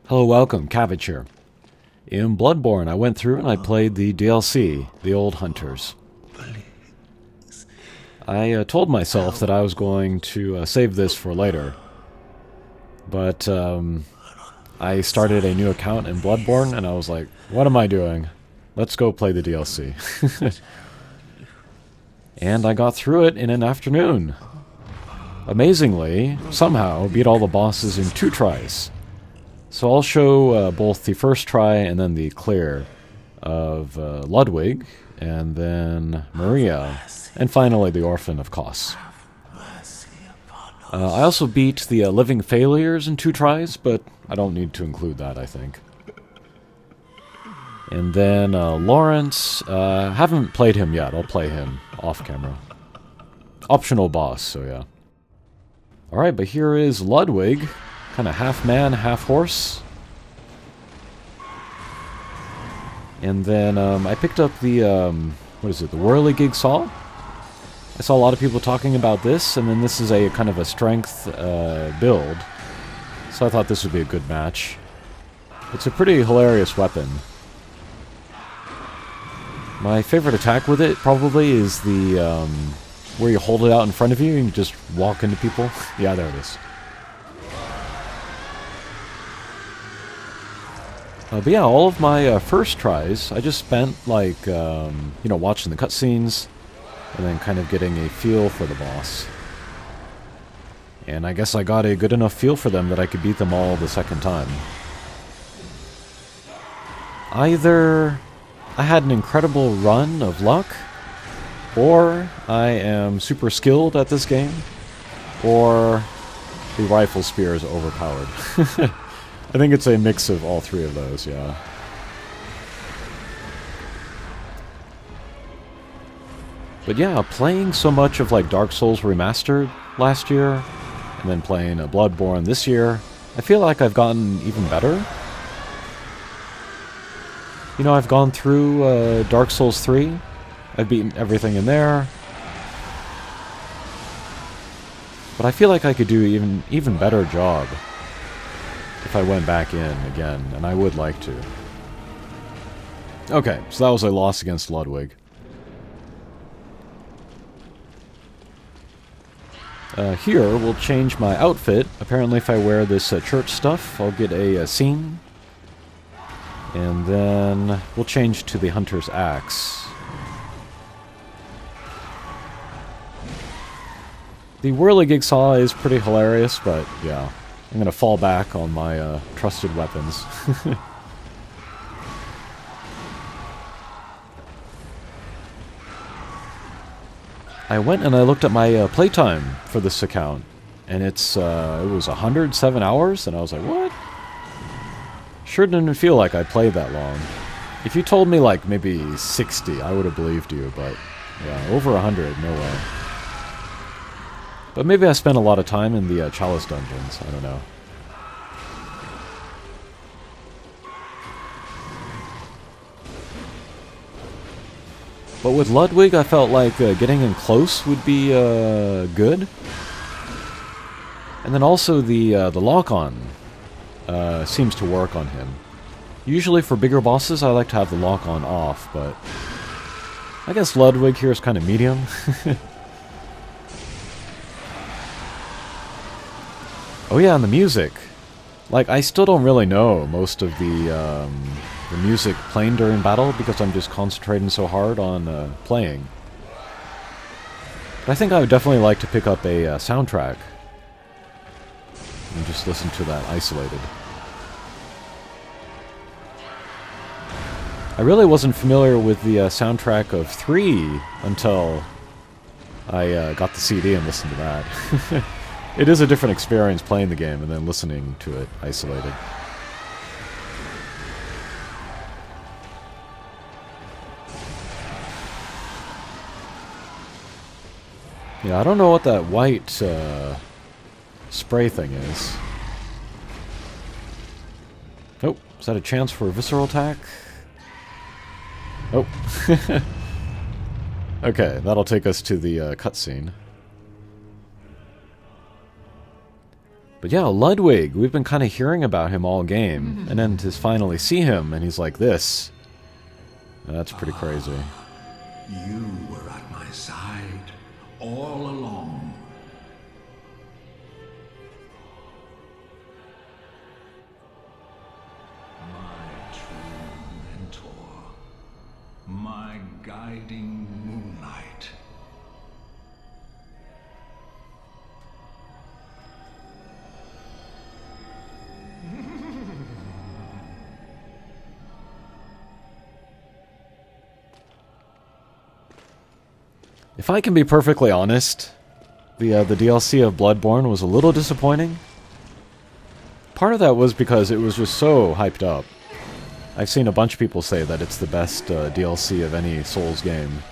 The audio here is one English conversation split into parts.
Hello, welcome, Cabbage here. In Bloodborne, I went through and I played the DLC, The Old Hunters. I told myself that I was going to save this for later, but I started a new account in Bloodborne and I was like, what am I doing? Let's go play the DLC. And I got through it in an afternoon. Amazingly, somehow, beat all the bosses in 2 tries. So I'll show both the first try and then the clear of Ludwig, and then Maria, and finally the Orphan of Kos. I also beat the Living Failures in 2 tries, but I don't need to include that, I think. And then Lawrence, haven't played him yet, I'll play him off camera. Optional boss, so yeah. Alright, but here is Ludwig. Kind of half man, half horse. And then I picked up the, what is it, the Whirligig Saw? I saw a lot of people talking about this, and then this is a kind of a strength build. So I thought this would be a good match. It's a pretty hilarious weapon. My favorite attack with it probably is the, where you hold it out in front of you and you just walk into people. Yeah, there it is. But yeah, all of my first tries, I just spent, like, you know, watching the cutscenes, and then kind of getting a feel for the boss. And I guess I got a good enough feel for them that I could beat them all the second time. Either I had an incredible run of luck, or I am super skilled at this game, or the rifle spear is overpowered. I think it's a mix of all 3 of those, yeah. But yeah, playing so much of like Dark Souls Remastered last year, and then playing Bloodborne this year, I feel like I've gotten even better. You know, I've gone through Dark Souls 3, I've beaten everything in there, but I feel like I could do even better job if I went back in again, and I would like to. Okay, so that was a loss against Ludwig. Here, we'll change my outfit. Apparently if I wear this church stuff, I'll get a scene. And then we'll change to the Hunter's Axe. The Whirligig Saw is pretty hilarious, but yeah. I'm gonna fall back on my trusted weapons. I went and I looked at my playtime for this account, and it was 107 hours, and I was like, what? Sure didn't feel like I played that long. If you told me like maybe 60, I would have believed you, but yeah, over 100, no way. But maybe I spent a lot of time in the Chalice dungeons, I don't know. But with Ludwig, I felt like getting in close would be good. And then also the lock-on seems to work on him. Usually for bigger bosses, I like to have the lock-on off, but I guess Ludwig here is kind of medium. Oh yeah, and the music. Like, I still don't really know most of the music playing during battle because I'm just concentrating so hard on playing. But I think I would definitely like to pick up a soundtrack and just listen to that isolated. I really wasn't familiar with the soundtrack of 3 until I got the CD and listened to that. It is a different experience playing the game and then listening to it isolated. Yeah, I don't know what that white spray thing is. Oh, is that a chance for a visceral attack? Oh. Okay, that'll take us to the cutscene. But yeah, Ludwig, we've been kind of hearing about him all game, and then to finally see him, and he's like this. That's pretty crazy. You were at my side all along. My true mentor. My guiding moonlight. If I can be perfectly honest, the DLC of Bloodborne was a little disappointing. Part of that was because it was just so hyped up. I've seen a bunch of people say that it's the best DLC of any Souls game.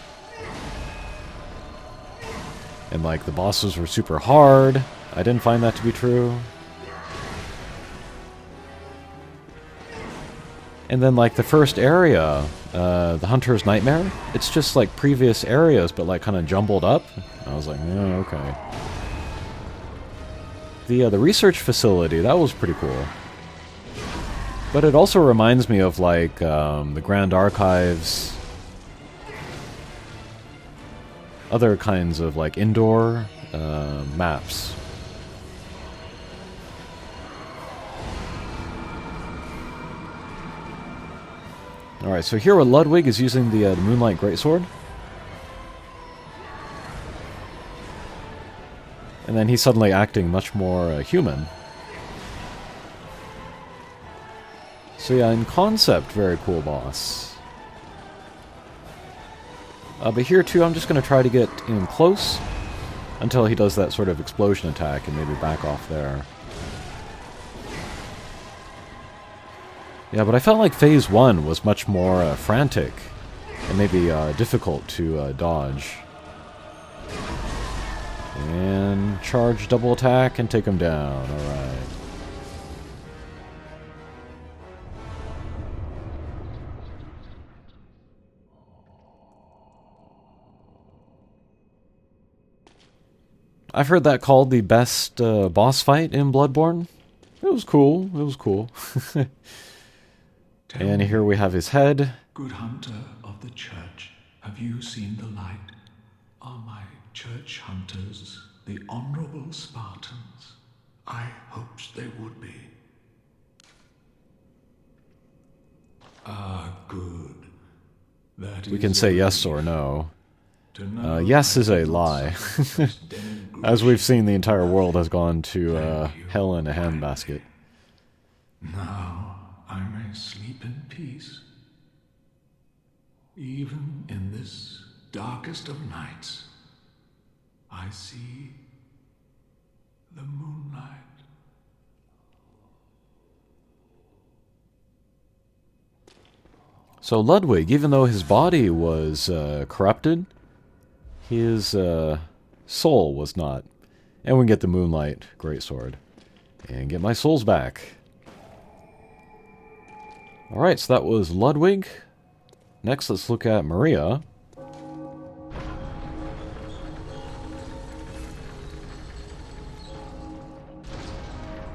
And like, the bosses were super hard. I didn't find that to be true. And then like the first area, the Hunter's Nightmare, it's just like previous areas but like kind of jumbled up. I was like, yeah, okay. The research facility, that was pretty cool. But it also reminds me of like the Grand Archives, other kinds of like indoor maps. Alright, so here Ludwig is using the Moonlight Greatsword. And then he's suddenly acting much more human. So yeah, in concept, very cool boss. But here too, I'm just going to try to get in close until he does that sort of explosion attack and maybe back off there. Yeah, but I felt like Phase 1 was much more frantic and maybe difficult to dodge. And charge double attack and take him down. Alright. I've heard that called the best boss fight in Bloodborne. It was cool. It was cool. And here we have his head. Good hunter of the church, have you seen the light? Are my church hunters the honorable Spartans? I hoped they would be. Ah, good. That We can say yes or no. Yes is a lie. As we've seen, the entire world has gone to hell in a handbasket. Now I may sleep in peace. Even in this darkest of nights, I see the moonlight. So Ludwig, even though his body was corrupted, his soul was not. And we can get the Moonlight Greatsword. And get my souls back. Alright, so that was Ludwig. Next, let's look at Maria.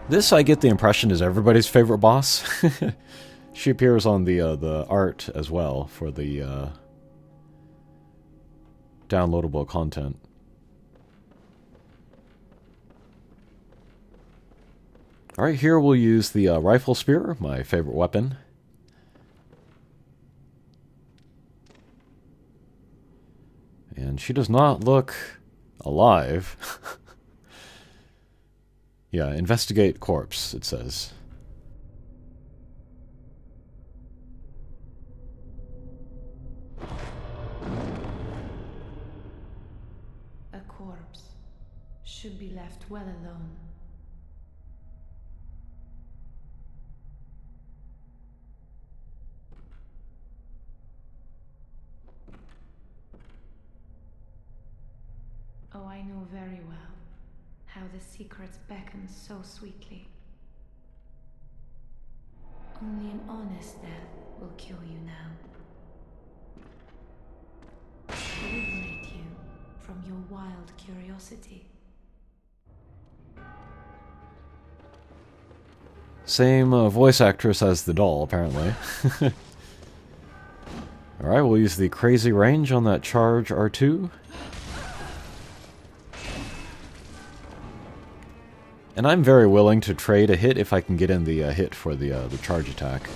This, I get the impression, is everybody's favorite boss. She appears on the art as well for the downloadable content. Alright, here we'll use the rifle spear, my favorite weapon. And she does not look alive. Yeah, investigate corpse, it says. A corpse should be left well alone. Oh, I know very well how the secrets beckon so sweetly. Only an honest death will cure you now. Liberate you from your wild curiosity. Same voice actress as the doll, apparently. Alright, we'll use the crazy range on that charge R2. And I'm very willing to trade a hit if I can get in the hit for the charge attack.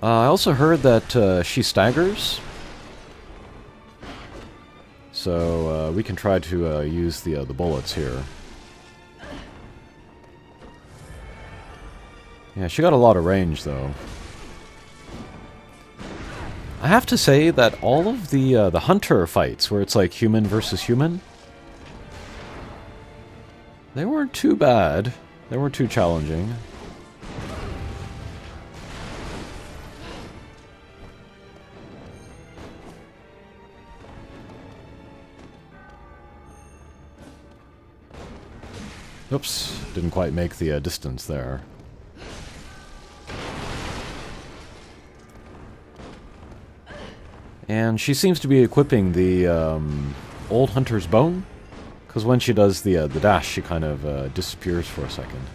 I also heard that she staggers. So we can try to use the bullets here. Yeah, she got a lot of range, though. I have to say that all of the hunter fights, where it's like human versus human, they weren't too bad. They weren't too challenging. Oops, didn't quite make the distance there. And she seems to be equipping the old hunter's bone, because when she does the dash, she kind of disappears for a second.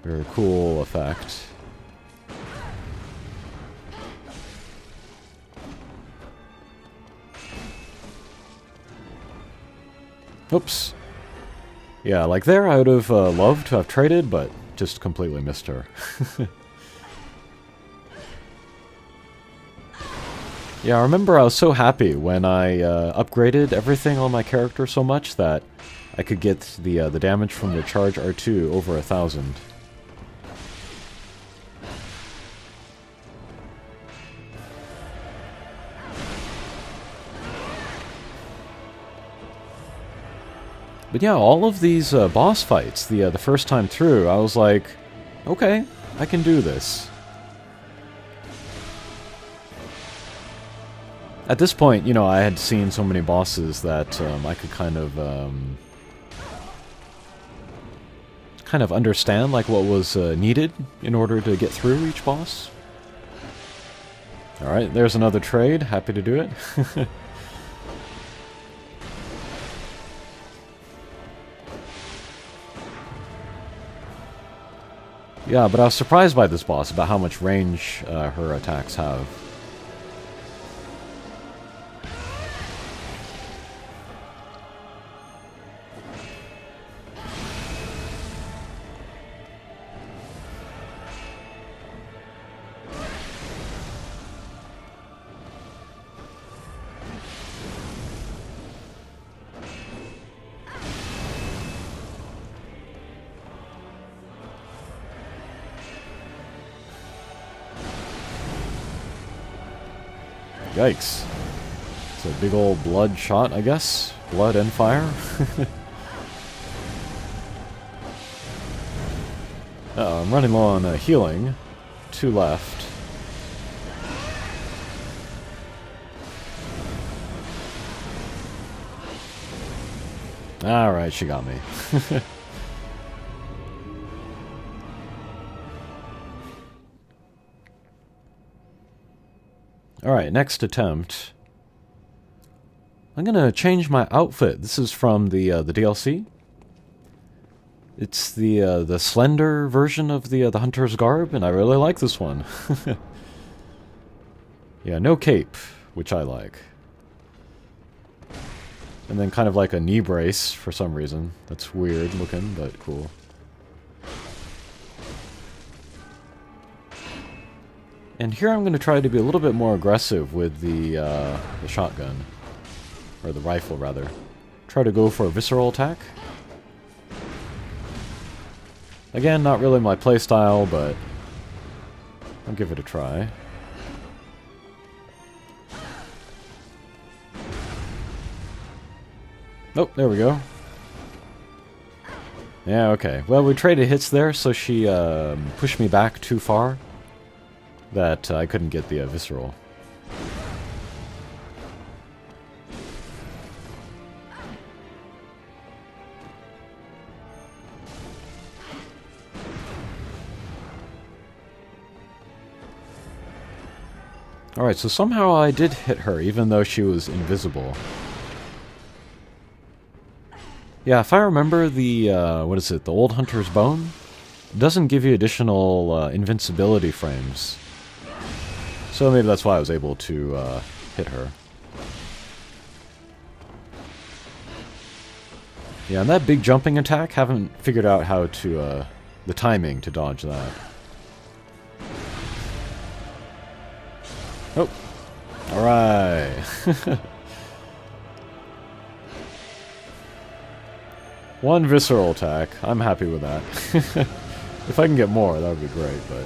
Very cool effect. Oops. Yeah, like there I would have loved to have traded, but just completely missed her. Yeah, I remember I was so happy when I upgraded everything on my character so much that I could get the damage from the charge R2 over 1,000. But yeah, all of these boss fights, the first time through, I was like, okay, I can do this. At this point, you know, I had seen so many bosses that I could kind of understand like what was needed in order to get through each boss. Alright, there's another trade. Happy to do it. Yeah, but I was surprised by this boss about how much range her attacks have. Yikes. It's a big old blood shot, I guess. Blood and fire. Uh-oh, I'm running low on healing. 2 left. Alright, she got me. Alright, next attempt. I'm gonna change my outfit. This is from the DLC. It's the slender version of the hunter's garb, and I really like this one. Yeah, no cape, which I like. And then kind of like a knee brace for some reason. That's weird looking, but cool. And here I'm going to try to be a little bit more aggressive with the shotgun. Or the rifle, rather. Try to go for a visceral attack. Again, not really my playstyle, but I'll give it a try. Oh, there we go. Yeah, okay. Well, we traded hits there, so she pushed me back too far that I couldn't get the visceral. Alright, so somehow I did hit her, even though she was invisible. Yeah, if I remember the, what is it, the Old Hunter's Bone? It doesn't give you additional invincibility frames. So maybe that's why I was able to hit her. Yeah, and that big jumping attack, haven't figured out how to, the timing to dodge that. Oh. Alright. One visceral attack. I'm happy with that. If I can get more, that would be great, but...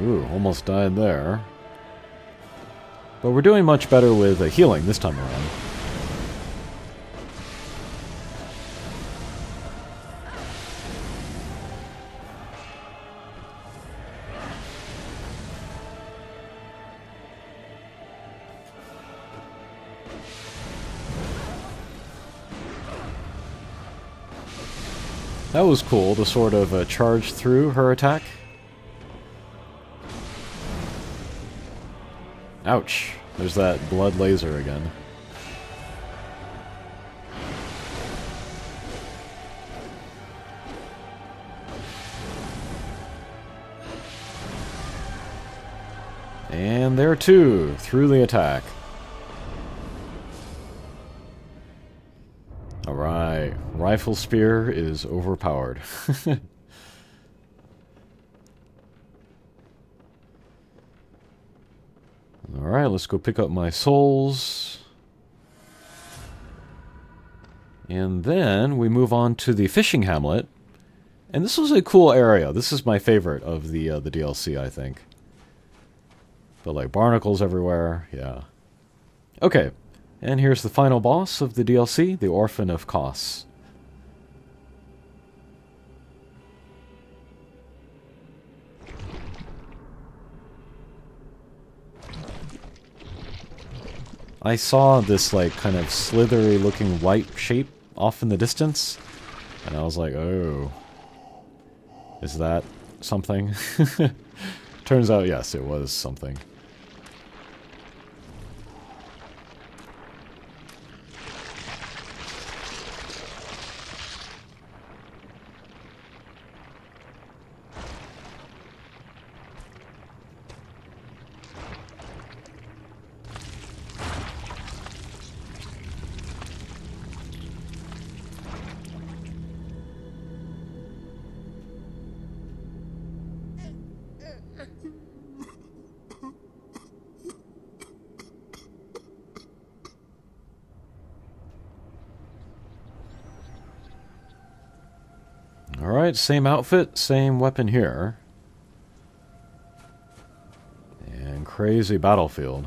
Ooh, almost died there. But we're doing much better with healing this time around. That was cool to sort of charge through her attack. Ouch. There's that blood laser again. And there too, through the attack. Alright, rifle spear is overpowered. Alright, let's go pick up my souls. And then we move on to the fishing hamlet. And this was a cool area. This is my favorite of the DLC, I think. But like barnacles everywhere, yeah. Okay, and here's the final boss of the DLC, the Orphan of Kos. I saw this like kind of slithery looking white shape off in the distance, and I was like, oh, is that something? Turns out, yes, it was something. Alright, same outfit, same weapon here. And crazy battlefield.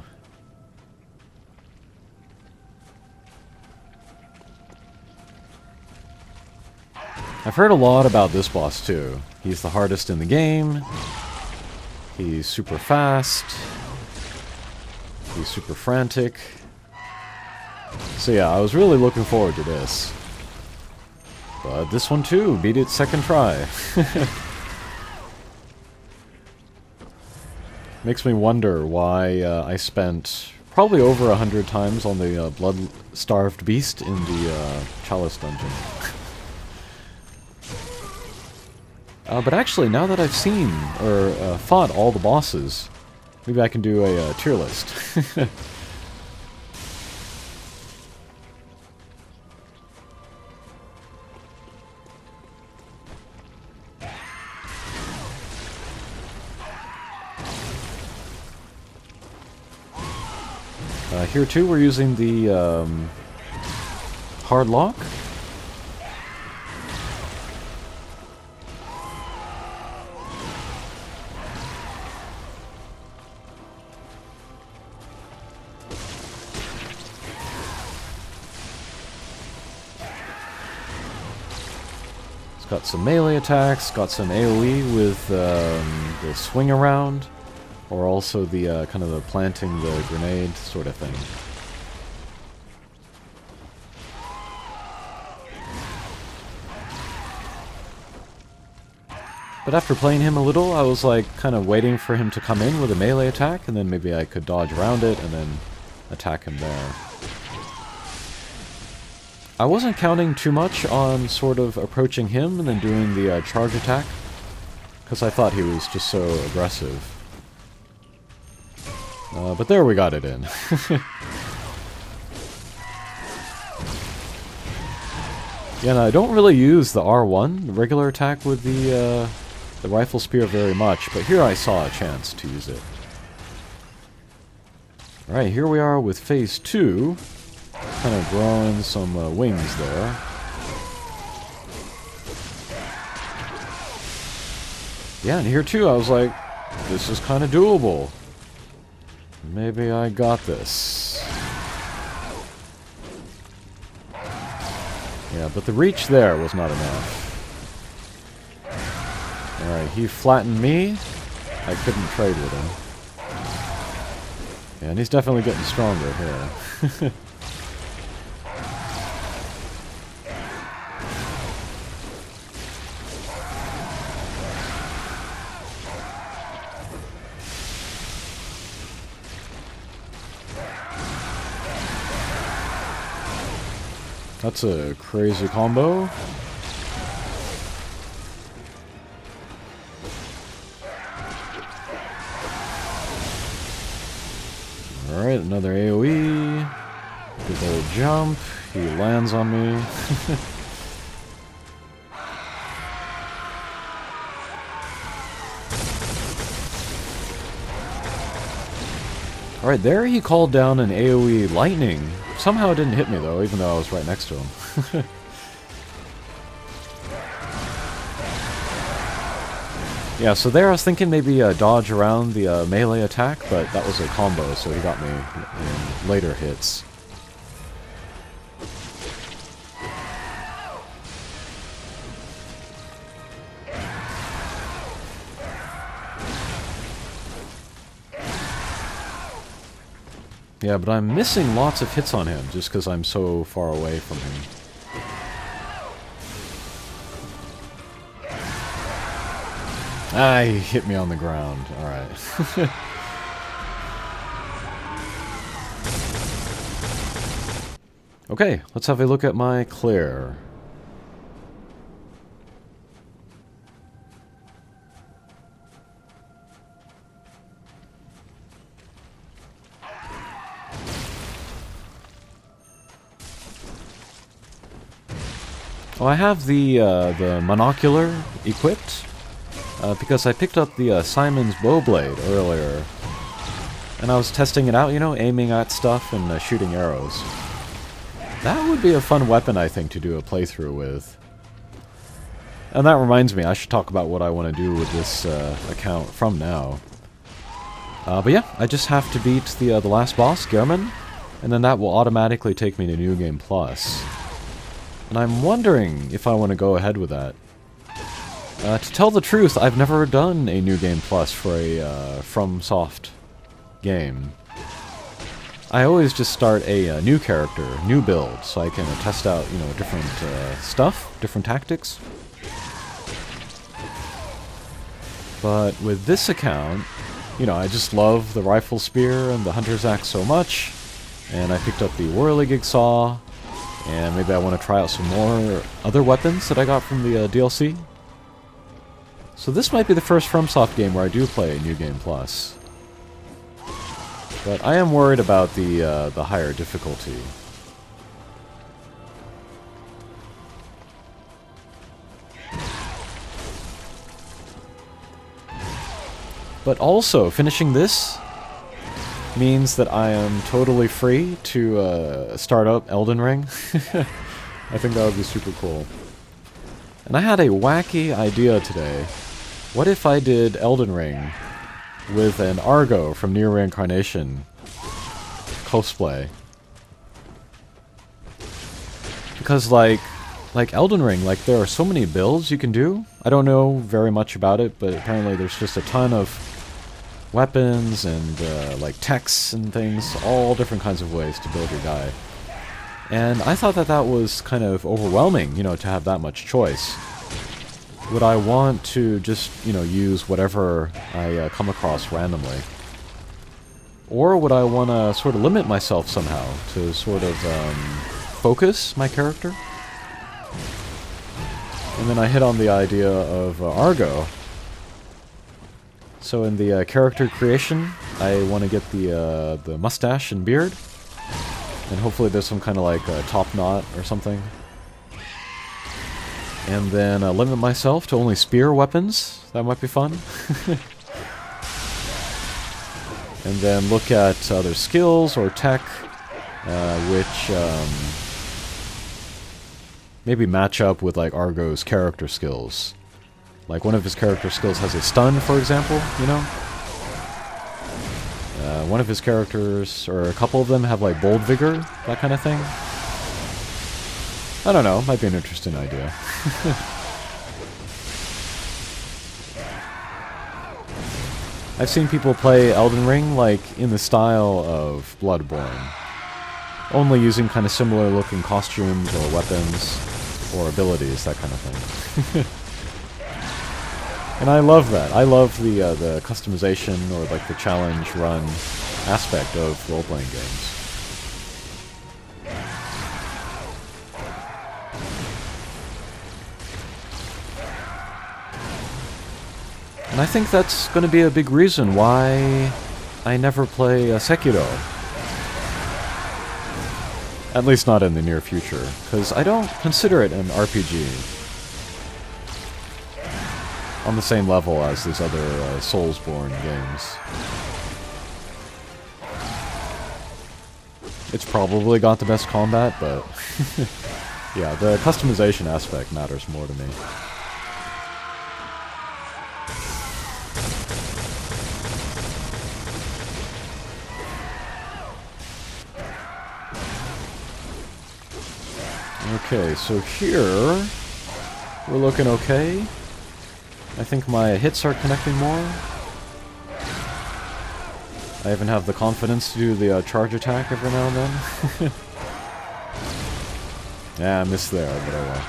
I've heard a lot about this boss too. He's the hardest in the game. He's super fast. He's super frantic. So yeah, I was really looking forward to this. But this one too, beat it second try. Makes me wonder why I spent probably over 100 times on the blood-starved beast in the Chalice dungeon. But actually, now that I've seen, or fought all the bosses, maybe I can do a tier list. Here too, we're using the hard lock. Got some melee attacks, got some AoE with the swing around. or also the kind of the planting the grenade sort of thing. But after playing him a little, I was like kind of waiting for him to come in with a melee attack, and then maybe I could dodge around it and then attack him there. I wasn't counting too much on sort of approaching him and then doing the charge attack, because I thought he was just so aggressive. But there we got it in. Yeah, and I don't really use the R1, the regular attack with the rifle spear very much, but here I saw a chance to use it. Alright, here we are with phase 2. Kind of growing some wings there. Yeah, and here too I was like, this is kind of doable. Maybe I got this. Yeah, but the reach there was not enough. Alright, he flattened me. I couldn't trade with him. Yeah, and he's definitely getting stronger here. That's a crazy combo. Alright, another AoE. Big old jump. He lands on me. Alright, there he called down an AoE lightning. Somehow it didn't hit me though, even though I was right next to him. Yeah, so there I was thinking maybe dodge around the melee attack, but that was a combo, so he got me in later hits. Yeah, but I'm missing lots of hits on him just because I'm so far away from him. Ah, he hit me on the ground. Alright. Okay, let's have a look at my clear. Well, I have the monocular equipped. Because I picked up the Simon's Bowblade earlier, and I was testing it out, you know, aiming at stuff and shooting arrows. That would be a fun weapon, I think, to do a playthrough with. And that reminds me, I should talk about what I want to do with this account from now. But yeah, I just have to beat the last boss, Gehrman, and then that will automatically take me to New Game Plus. And I'm wondering if I want to go ahead with that. To tell the truth, I've never done a New Game Plus for a FromSoft game. I always just start a new character, new build, so I can test out, you know, different stuff, different tactics. But with this account, you know, I just love the rifle spear and the hunter's axe so much, and I picked up the whirligig saw, and maybe I want to try out some more other weapons that I got from the DLC. So this might be the first FromSoft game where I do play New Game Plus. But I am worried about the higher difficulty. But also, finishing this means that I am totally free to start up Elden Ring. I think that would be super cool. And I had a wacky idea today. What if I did Elden Ring with an Argo from Near Reincarnation cosplay? Because like Elden Ring, like there are so many builds you can do. I don't know very much about it, but apparently there's just a ton of weapons and like techs and things, all different kinds of ways to build your guy. And I thought that that was kind of overwhelming, you know, to have that much choice. Would I want to just, you know, use whatever I come across randomly? Or would I want to sort of limit myself somehow to sort of focus my character? And then I hit on the idea of Argo. So in the character creation, I want to get the mustache and beard. And hopefully there's some kind of like top knot or something. And then limit myself to only spear weapons. That might be fun. And then look at other skills or tech, which maybe match up with like Argo's character skills. Like one of his character skills has a stun, for example, you know? One of his characters, or a couple of them, have like bold vigor, that kind of thing. I don't know, might be an interesting idea. I've seen people play Elden Ring like in the style of Bloodborne, only using kind of similar looking costumes or weapons or abilities, that kind of thing. And I love that. I love the customization or like the challenge run aspect of role-playing games. And I think that's going to be a big reason why I never play Sekiro. At least not in the near future, because I don't consider it an RPG. On the same level as these other Soulsborne games. It's probably got the best combat, but yeah, the customization aspect matters more to me. Okay, so here we're looking okay. I think my hits are connecting more. I even have the confidence to do the charge attack every now and then. Yeah, I missed there, but oh well.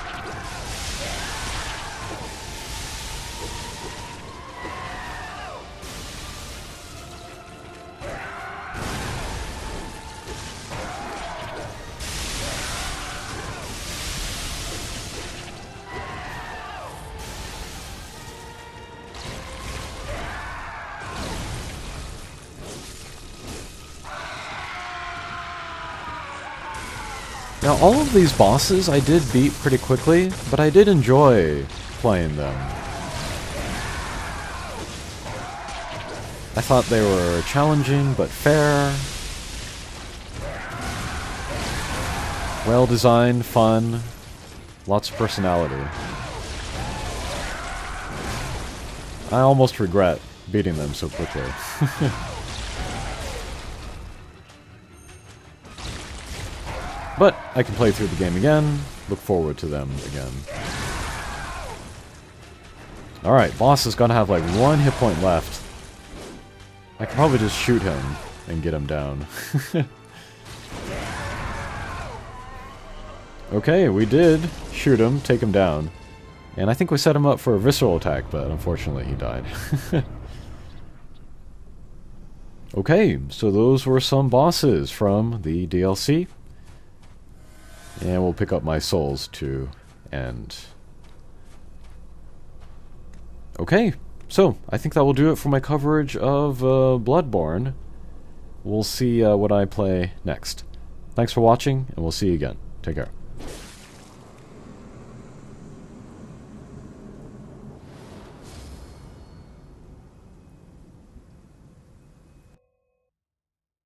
Now, all of these bosses I did beat pretty quickly, but I did enjoy playing them. I thought they were challenging, but fair. Well-designed, fun, lots of personality. I almost regret beating them so quickly. But I can play through the game again, look forward to them again. Alright, boss is gonna have like 1 hit point left. I can probably just shoot him and get him down. Okay, we did shoot him, take him down. And I think we set him up for a visceral attack, but unfortunately he died. Okay, so those were some bosses from the DLC. And we'll pick up my souls to end. Okay, so I think that will do it for my coverage of Bloodborne. We'll see what I play next. Thanks for watching, and we'll see you again. Take care.